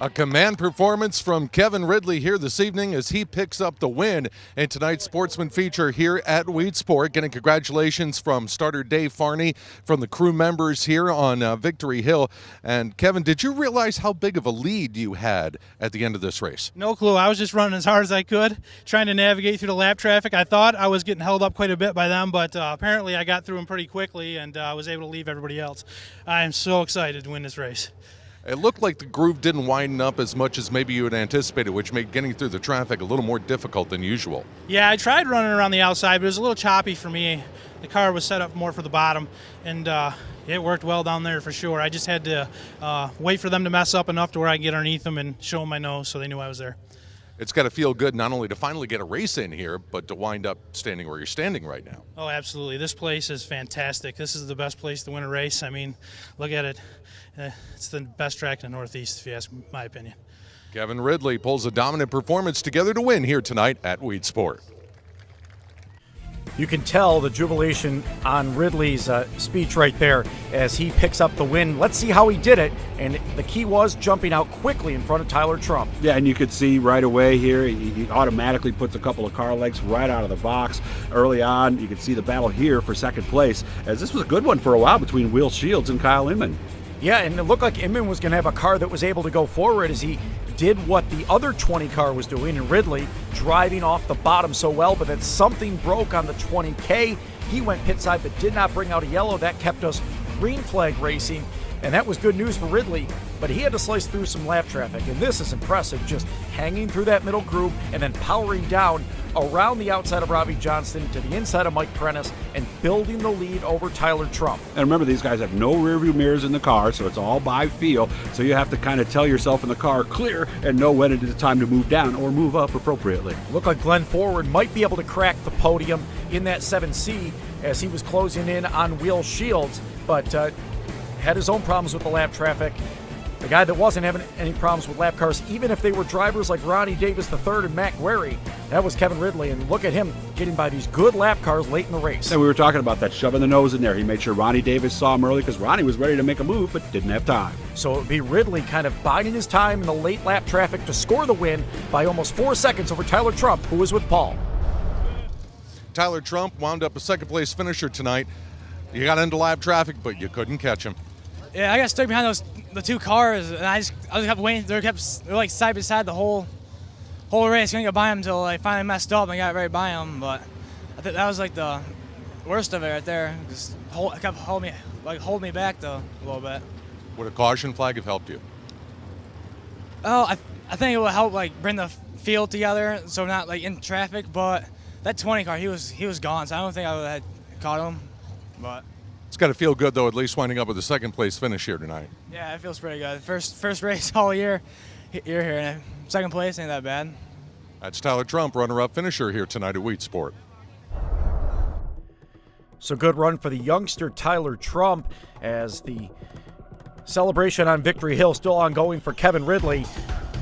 A command performance from Kevin Ridley here this evening as he picks up the win in tonight's Sportsman feature here at Weedsport. Getting congratulations from starter Dave Farney, from the crew members here on Victory Hill. And Kevin, did you realize how big of a lead you had at the end of this race? No clue. I was just running as hard as I could, trying to navigate through the lap traffic. I thought I was getting held up quite a bit by them, but apparently I got through them pretty quickly and was able to leave everybody else. I am so excited to win this race. It looked like the groove didn't widen up as much as maybe you had anticipated, which made getting through the traffic a little more difficult than usual. Yeah, I tried running around the outside, but it was a little choppy for me. The car was set up more for the bottom, and it worked well down there for sure. I just had to wait for them to mess up enough to where I can get underneath them and show them my nose so they knew I was there. It's got to feel good not only to finally get a race in here, but to wind up standing where you're standing right now. Oh, absolutely. This place is fantastic. This is the best place to win a race. I mean, look at it. It's the best track in the Northeast, if you ask my opinion. Kevin Ridley pulls a dominant performance together to win here tonight at Weedsport. You can tell the jubilation on Ridley's speech right there as he picks up the win. Let's see how he did it. And the key was jumping out quickly in front of Tyler Trump. Yeah, and you could see right away here, he automatically puts a couple of car legs right out of the box. Early on, you could see the battle here for second place, as this was a good one for a while between Will Shields and Kyle Inman. Yeah, and it looked like Inman was going to have a car that was able to go forward as he did what the other 20 car was doing, and Ridley driving off the bottom so well, but then something broke on the 20K. He went pit side but did not bring out a yellow. That kept us green flag racing, and that was good news for Ridley, but he had to slice through some lap traffic, and this is impressive, just hanging through that middle groove and then powering down around the outside of Robbie Johnston to the inside of Mike Prentice and building the lead over Tyler Trump. And remember, these guys have no rear view mirrors in the car, so it's all by feel. So you have to kind of tell yourself in the car, clear, and know when it is time to move down or move up appropriately. Looked like Glenn Forward might be able to crack the podium in that 7C as he was closing in on Will Shields, but had his own problems with the lap traffic. The guy that wasn't having any problems with lap cars, even if they were drivers like Ronnie Davis III and Matt Guerry, that was Kevin Ridley. And look at him getting by these good lap cars late in the race. And we were talking about that, shoving the nose in there. He made sure Ronnie Davis saw him early because Ronnie was ready to make a move but didn't have time. So it would be Ridley kind of biding his time in the late lap traffic to score the win by almost 4 seconds over Tyler Trump, who was with Paul. Tyler Trump wound up a second place finisher tonight. You got into lap traffic, but you couldn't catch him. Yeah, I got stuck behind the two cars, and I just kept waiting. They were like side by side the whole race. Couldn't get by them until I finally messed up and got right by them. But I think that was like the worst of it right there. Just kept holding me back a little bit. Would a caution flag have helped you? Oh, I think it would help like bring the field together, so we're not like in traffic. But that 20 car, he was gone, so I don't think I would have caught him. But it's got to feel good though, at least winding up with a second place finish here tonight. Yeah, it feels pretty good. First race all year. You're here, and second place ain't that bad. That's Tyler Trump, runner-up finisher here tonight at Weedsport. So good run for the youngster Tyler Trump as the celebration on Victory Hill still ongoing for Kevin Ridley.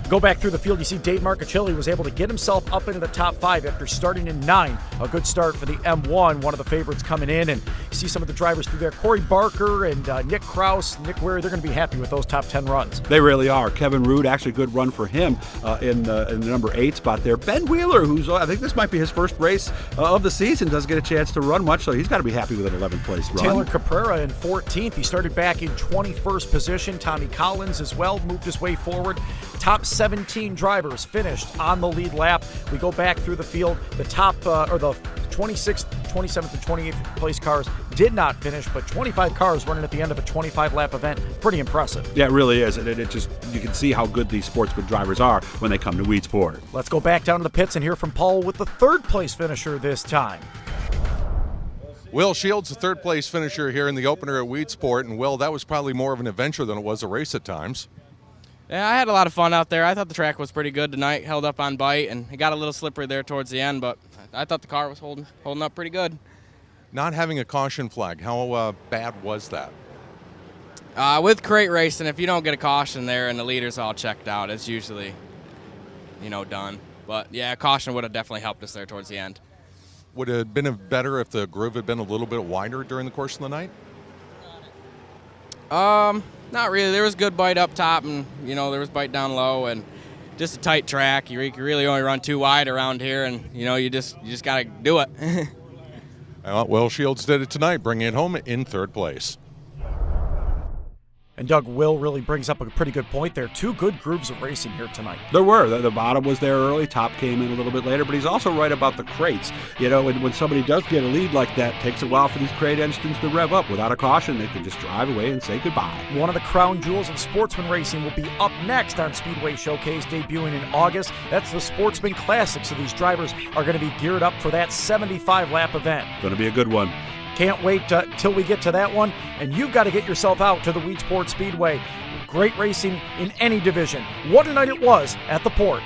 Go back through the field, you see Dave Marcachilli was able to get himself up into the top 5 after starting in 9. A good start for the M1, one of the favorites coming in. And you see some of the drivers through there. Corey Barker and Nick Kraus, Nick Weary, they're going to be happy with those top 10 runs. They really are. Kevin Root, actually a good run for him in the number 8 spot there. Ben Wheeler, who's I think this might be his first race of the season, doesn't get a chance to run much, so he's got to be happy with an 11th place run. Taylor Caprera in 14th. He started back in 21st position. Tommy Collins as well moved his way forward. Top 17 drivers finished on the lead lap. We go back through the field. The top, or the 26th, 27th, and 28th place cars did not finish, but 25 cars running at the end of a 25-lap event. Pretty impressive. Yeah, it really is. And it just, you can see how good these sportsman drivers are when they come to Weedsport. Let's go back down to the pits and hear from Paul with the third place finisher this time. Will Shields, the third place finisher here in the opener at Weedsport. And Will, that was probably more of an adventure than it was a race at times. Yeah, I had a lot of fun out there. I thought the track was pretty good tonight, held up on bite, and it got a little slippery there towards the end, but I thought the car was holding up pretty good. Not having a caution flag, how bad was that? With crate racing, if you don't get a caution there and the leader's all checked out, it's usually done. But yeah, caution would have definitely helped us there towards the end. Would it have been better if the groove had been a little bit wider during the course of the night? Not really. There was good bite up top, and there was bite down low, and just a tight track. You really only run too wide around here, and you just got to do it. Well, Shields did it tonight, bringing it home in third place. And Doug, Will really brings up a pretty good point there. Two good grooves of racing here tonight. There were. The bottom was there early. Top came in a little bit later. But he's also right about the crates. When somebody does get a lead like that, it takes a while for these crate engines to rev up. Without a caution, they can just drive away and say goodbye. One of the crown jewels of sportsman racing will be up next on Speedway Showcase, debuting in August. That's the Sportsman Classic. So these drivers are going to be geared up for that 75-lap event. Going to be a good one. Can't wait till we get to that one, and you've got to get yourself out to the Weedsport Speedway. Great racing in any division. What a night it was at the port.